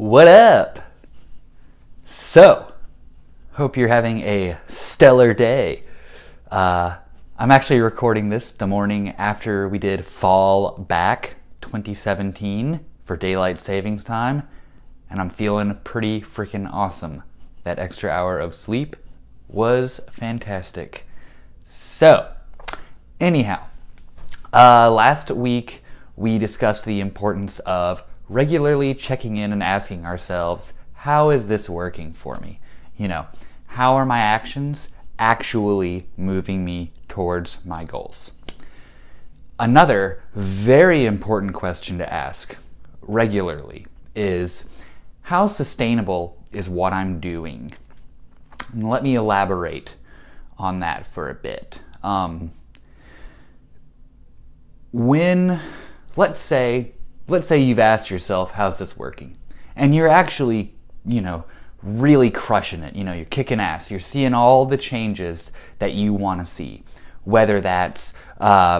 What up? So, hope you're having a stellar day. I'm actually recording this the morning after we did Fall Back 2017 for Daylight Savings Time, and I'm feeling pretty freaking awesome. That extra hour of sleep was fantastic. So, anyhow, last week we discussed the importance of regularly checking in and asking ourselves, how is this working for me? How are my actions actually moving me towards my goals? Another very important question to ask regularly is, how sustainable is what I'm doing? And let me elaborate on that for a bit. Let's say you've asked yourself, how's this working? And you're actually, really crushing it. You're kicking ass. You're seeing all the changes that you want to see. Whether that's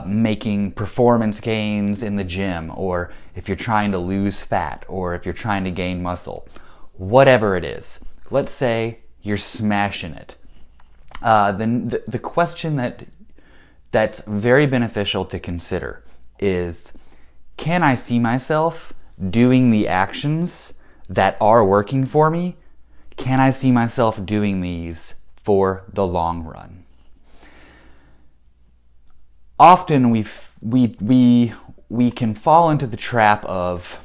making performance gains in the gym, or if you're trying to lose fat, or if you're trying to gain muscle. Whatever it is. Let's say you're smashing it. Then the question that's very beneficial to consider is, can I see myself doing the actions that are working for me? Can I see myself doing these for the long run? Often we can fall into the trap of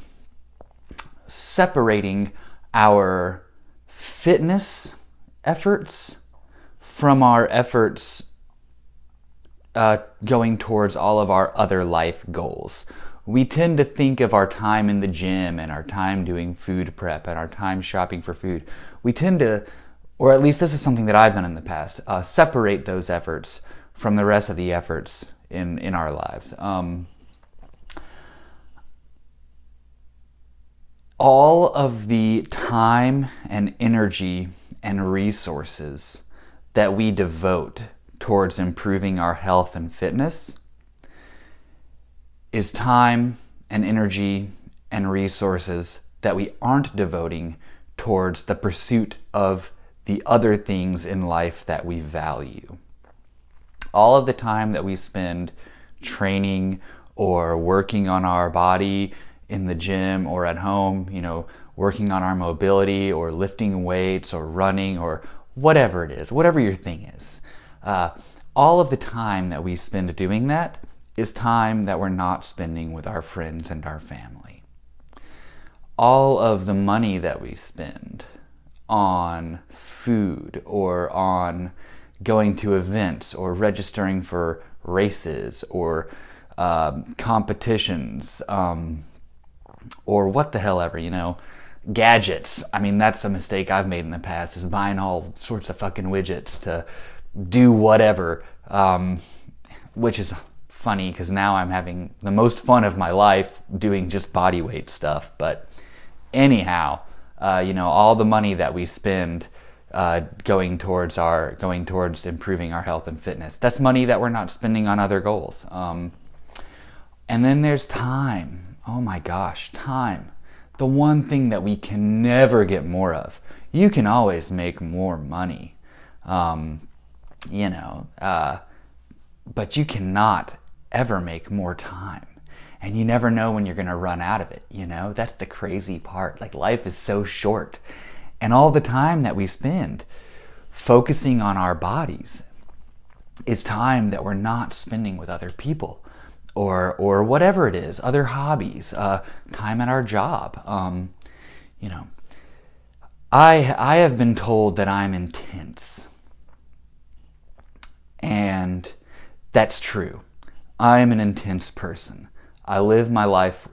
separating our fitness efforts from our efforts going towards all of our other life goals. We tend to think of our time in the gym and our time doing food prep and our time shopping for food. We tend to, or at least this is something that I've done in the past, separate those efforts from the rest of the efforts in our lives. All of the time and energy and resources that we devote towards improving our health and fitness is time and energy and resources that we aren't devoting towards the pursuit of the other things in life that we value. All of the time that we spend training or working on our body in the gym or at home, working on our mobility or lifting weights or running or whatever it is, whatever your thing is. All of the time that we spend doing that is time that we're not spending with our friends and our family. All of the money that we spend on food or on going to events or registering for races or competitions or what the hell ever, gadgets. I mean, that's a mistake I've made in the past, is buying all sorts of fucking widgets to do whatever, which is funny because now I'm having the most fun of my life doing just body weight stuff. But anyhow, all the money that we spend going towards improving our health and fitness, that's money that we're not spending on other goals. And then there's time. Oh my gosh, time. The one thing that we can never get more of. You can always make more money, but you cannot ever make more time. And you never know when you're going to run out of it, That's the crazy part. Like, life is so short. And all the time that we spend focusing on our bodies is time that we're not spending with other people or whatever it is, other hobbies, time at our job. I have been told that I'm intense. And that's true. I am an intense person. I live my life.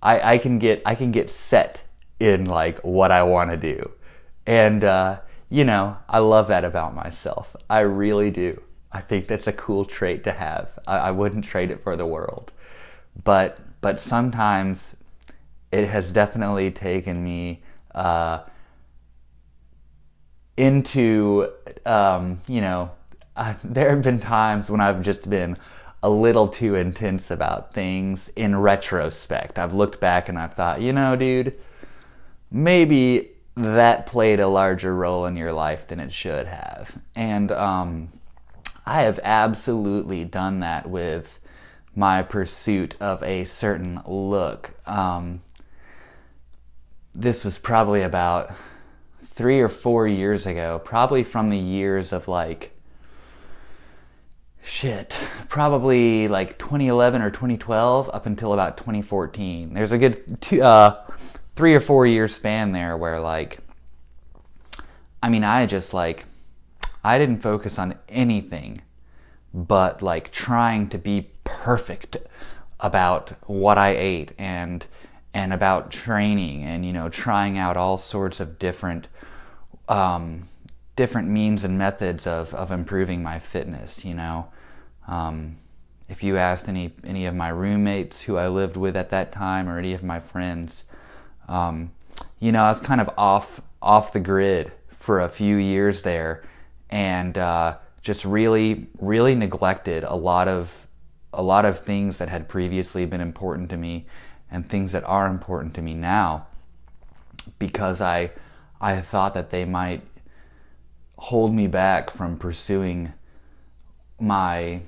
I can get set in like what I want to do, and I love that about myself. I really do. I think that's a cool trait to have. I wouldn't trade it for the world, but sometimes it has definitely taken me into there have been times when I've just been a little too intense about things in retrospect. I've looked back and I've thought, dude, maybe that played a larger role in your life than it should have. And I have absolutely done that with my pursuit of a certain look. This was probably about 3 or 4 years ago, probably from the years of probably like 2011 or 2012 up until about 2014. There's a good 3 or 4 year span there where I didn't focus on anything but trying to be perfect about what I ate and about training, and trying out all sorts of different means and methods of improving my fitness. If you asked any of my roommates who I lived with at that time, or any of my friends, I was kind of off the grid for a few years there, and just really neglected a lot of things that had previously been important to me, and things that are important to me now, because I thought that they might hold me back from pursuing my,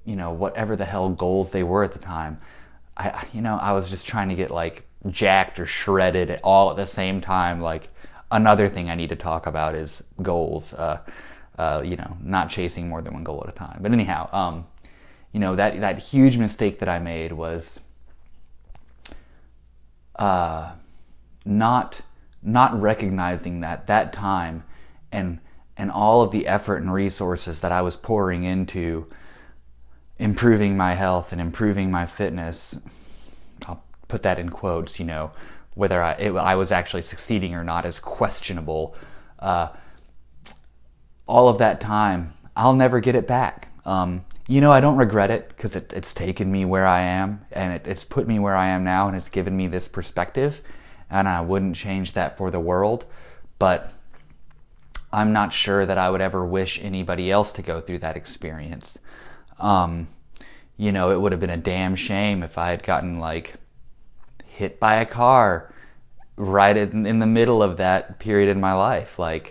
whatever the hell goals they were at the time. I was just trying to get jacked or shredded all at the same time. Another thing I need to talk about is goals. Not chasing more than one goal at a time. But anyhow, that huge mistake that I made was not recognizing that time and all of the effort and resources that I was pouring into improving my health and improving my fitness. I'll put that in quotes. Whether I was actually succeeding or not is questionable. All of that time, I'll never get it back. I don't regret it, because it's taken me where I am, and it's put me where I am now, and it's given me this perspective, and I wouldn't change that for the world. But I'm not sure that I would ever wish anybody else to go through that experience. It would have been a damn shame if I had gotten hit by a car right in the middle of that period in my life. I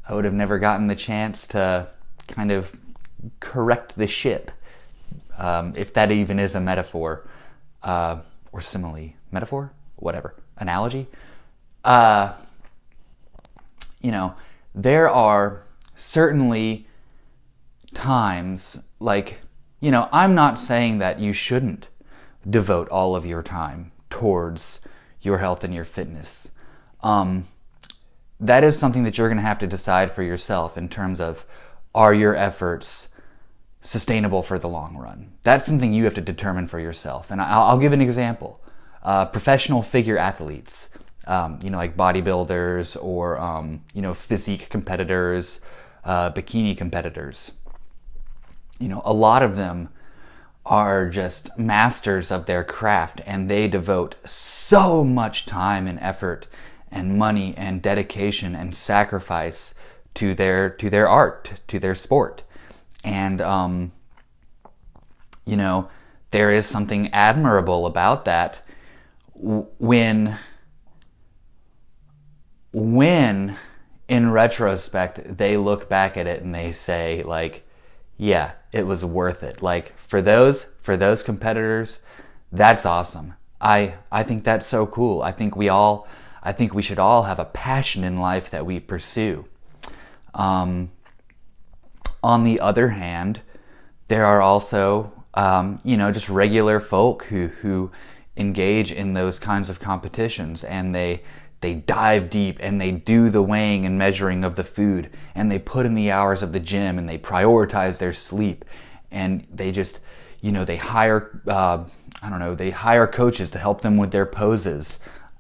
would have never gotten the chance to kind of correct the ship, if that even is a metaphor, or simile, metaphor, whatever, analogy. There are certainly times I'm not saying that you shouldn't devote all of your time towards your health and your fitness. That is something that you're going to have to decide for yourself, in terms of, are your efforts sustainable for the long run? That's something you have to determine for yourself. And I'll give an example. Professional figure athletes, like bodybuilders, or physique competitors, bikini competitors. A lot of them are just masters of their craft, and they devote so much time and effort and money and dedication and sacrifice to their art, to their sport. And there is something admirable about that when in retrospect they look back at it and they say yeah, it was worth it. For those competitors, that's awesome. I think that's so cool. I think we should all have a passion in life that we pursue. On the other hand, there are also just regular folk who engage in those kinds of competitions, and they dive deep, and they do the weighing and measuring of the food, and they put in the hours of the gym, and they prioritize their sleep, and they just they hire they hire coaches to help them with their poses.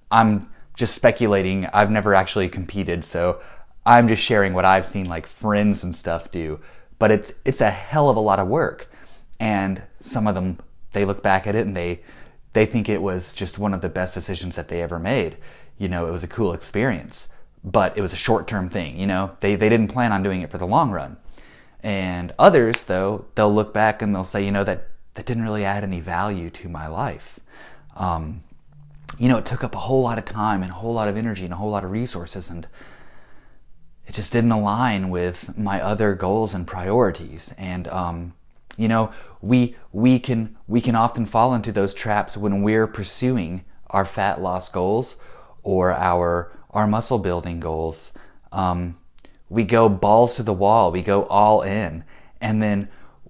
I'm just speculating. I've never actually competed, so I'm just sharing what I've seen friends and stuff do. But it's a hell of a lot of work, and some of them, they look back at it and they think it was just one of the best decisions that they ever made. It was a cool experience, but it was a short-term thing. They didn't plan on doing it for the long run. And others, though, they'll look back and they'll say, that didn't really add any value to my life. it took up a whole lot of time and a whole lot of energy and a whole lot of resources, and it just didn't align with my other goals and priorities. And we can often fall into those traps when we're pursuing our fat loss goals or our muscle building goals. We go balls to the wall, we go all in, and then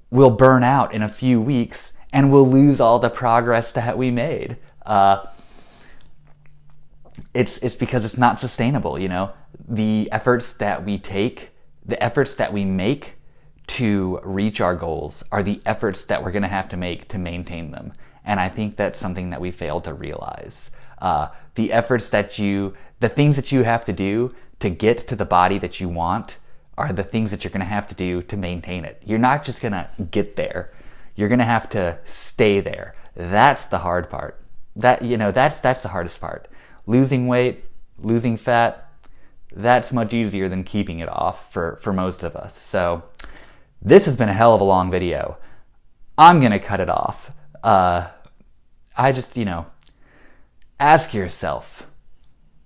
we'll burn out in a few weeks and we'll lose all the progress that we made. It's because it's not sustainable. The efforts that we take, the efforts that we make to reach our goals are the efforts that we're going to have to make to maintain them. And I think that's something that we fail to realize. The things that you have to do to get to the body that you want are the things that you're going to have to do to maintain it. You're not just going to get there. You're going to have to stay there. That's the hard part. That's the hardest part. Losing weight, losing fat, that's much easier than keeping it off for most of us. So this has been a hell of a long video. I'm going to cut it off. Ask yourself,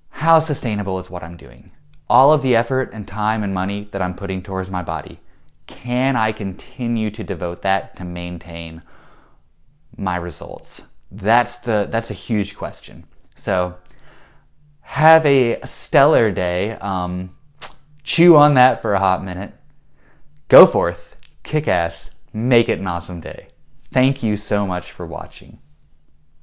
how sustainable is what I'm doing? All of the effort and time and money that I'm putting towards my body, can I continue to devote that to maintain my results? That's a huge question. So have a stellar day. Chew on that for a hot minute. Go forth, kick ass, make it an awesome day. Thank you so much for watching.